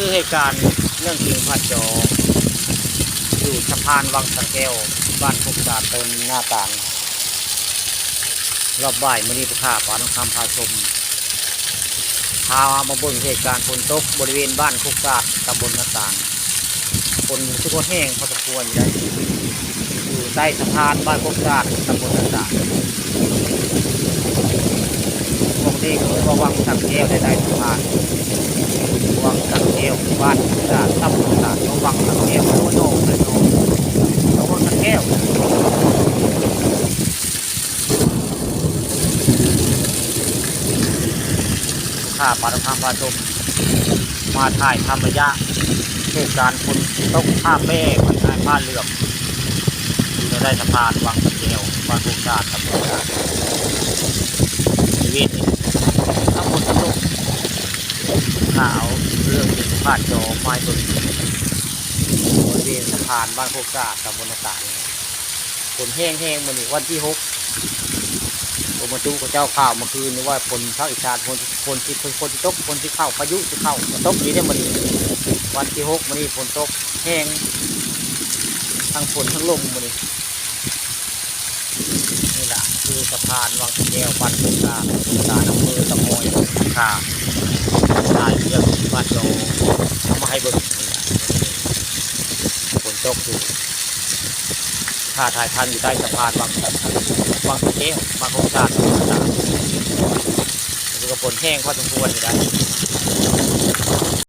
คือเหตุการณ์เรื่องจริงผ่านจออยู่สะพานวังสะแก้วบ้านพุกษาตนหน้าต่างรอบบ่ายมื่อนี้ผู้ข่าปาน้องคำพาชมพามาเบิ่งเหตุการณ์ฝนตกบริเวณบ้านพุกษาตำบลหน้าต่างฝนทุกคนแห้งพอสมควรอยู่ได้อยู่ใต้สะพานบ้านพุกษาตำบลหน้าต่างปกติเขาเรียกว่าวังสะแก้วใต้สะพานวังสะแก้วบ้านพุกษาตำบลหน้าต่างวังสะแก้วโอ้โหเลยโอ้โหสะแก้วข้าปาน้องคำพาชมมาถ่ายทำระยะเหตุการณ์คนตกข้ามแม่มันถ่ายผ้าเหลือบอยู่ในสะพานวังสะแก้วบ้านพุกษาตำบลหน้าต่างบริเวณนี้ทั้งหมดทั้งลูกข่าวเรื่องจริงผ่านจอไม้บนบริเวณสะพานบ้านพุกษาตำบลหน้าต่างฝนแห้งๆมันนี่วันที่6กรมอุตุเขาเจ้าข่าวเมื่อคืนนี่ว่าฝนภาคอีสานฝนที่ตกฝนที่เข้าพายุที่เข้าตกนี้ได้มันนี่วันที่6มันนี่ฝนตกแห้งทั้งฝนทั้งลมมันนี่แหละคือสะพานวังสะแก้วบ้านพุกษาอำเภอตะโมยค่ะถ่ายเรื่องบ้านโจทำมาให้เบิ่งนี่แหละฝนตกอยู่ถ้าถ่ายทันอยู่ใต้สะพานวังสะแก้วบ้านพุกษาแล้วก็ฝนแห้งพอสมควรอยู่ได้